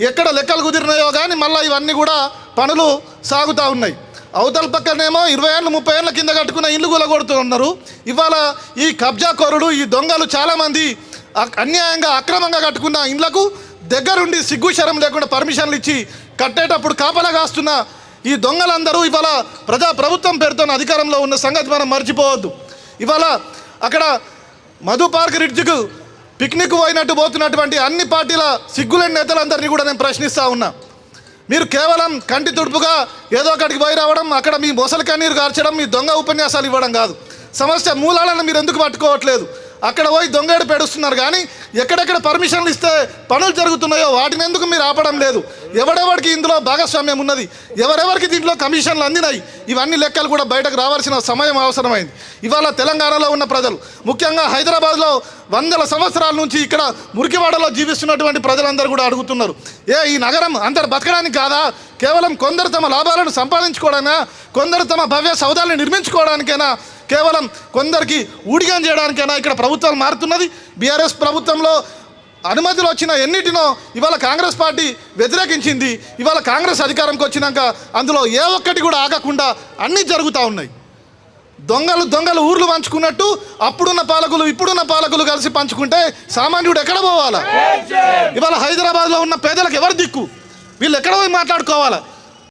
ఎక్కడ లెక్కలు కుదిరినాయో కానీ మళ్ళీ ఇవన్నీ కూడా పనులు సాగుతూ ఉన్నాయి. అవతల పక్కనేమో 20 ఏళ్ళు 30 ఏళ్ళ కింద కట్టుకున్న ఇల్లు కూలగొడుతూ ఉన్నారు. ఇవాళ ఈ కబ్జాకోరుడు ఈ దొంగలు చాలామంది అన్యాయంగా అక్రమంగా కట్టుకున్న ఇండ్లకు దగ్గరుండి సిగ్గు శరం లేకుండా పర్మిషన్లు ఇచ్చి కట్టేటప్పుడు కాపలా కాస్తున్న ఈ దొంగలందరూ ఇవాళ ప్రభుత్వం పేరుతో అధికారంలో ఉన్న సంగతి మనం మర్చిపోవద్దు. ఇవాళ అక్కడ మధు పార్క్ రిడ్జ్కు పిక్నిక్ పోయినట్టు పోతున్నటువంటి అన్ని పార్టీల సిగ్గులేని నేతలందరినీ కూడా నేను ప్రశ్నిస్తూ ఉన్నా. మీరు కేవలం కంటి తుడుపుగా ఏదో ఒకటికి పోయి రావడం, అక్కడ మీ మొసలి కన్నీరు కార్చడం, మీ దొంగ ఉపన్యాసాలు ఇవ్వడం కాదు. సమస్య మూలాలను మీరు ఎందుకు పట్టుకోవట్లేదు? అక్కడ పోయి దొంగేడు పెడుస్తున్నారు కానీ ఎక్కడెక్కడ పర్మిషన్లు ఇస్తే పనులు జరుగుతున్నాయో వాటిని ఎందుకు మీరు ఆపడం లేదు? ఎవడెవరికి ఇందులో భాగస్వామ్యం ఉన్నది, ఎవరెవరికి దీంట్లో కమిషన్లు అందినాయి, ఇవన్నీ లెక్కలు కూడా బయటకు రావాల్సిన సమయం అవసరమైంది. ఇవాళ తెలంగాణలో ఉన్న ప్రజలు, ముఖ్యంగా హైదరాబాద్లో 100 సంవత్సరాల నుంచి ఇక్కడ మురికివాడలో జీవిస్తున్నటువంటి ప్రజలందరూ కూడా అడుగుతున్నారు, ఈ నగరం అందరు బతకడానికి కాదా? కేవలం కొందరు తమ లాభాలను సంపాదించుకోవడానికైనా, కొందరు తమ భవ్య సౌధాలను నిర్మించుకోవడానికైనా, కేవలం కొందరికి ఊడిగం చేయడానికైనా ఇక్కడ ప్రభుత్వాలు మారుతున్నది. బీఆర్ఎస్ ప్రభుత్వంలో అనుమతులు వచ్చిన ఎన్నిటినో ఇవాళ కాంగ్రెస్ పార్టీ వ్యతిరేకించింది. ఇవాళ కాంగ్రెస్ అధికారంకి వచ్చినాక అందులో ఏ ఒక్కటి కూడా ఆగకుండా అన్నీ జరుగుతూ ఉన్నాయి. దొంగలు ఊర్లు పంచుకున్నట్టు అప్పుడున్న పాలకులు ఇప్పుడున్న పాలకులు కలిసి పంచుకుంటే సామాన్యుడు ఎక్కడ పోవాలా? ఇవాళ హైదరాబాద్లో ఉన్న పేదలకు ఎవరు దిక్కు? వీళ్ళు ఎక్కడ పోయి మాట్లాడుకోవాలా?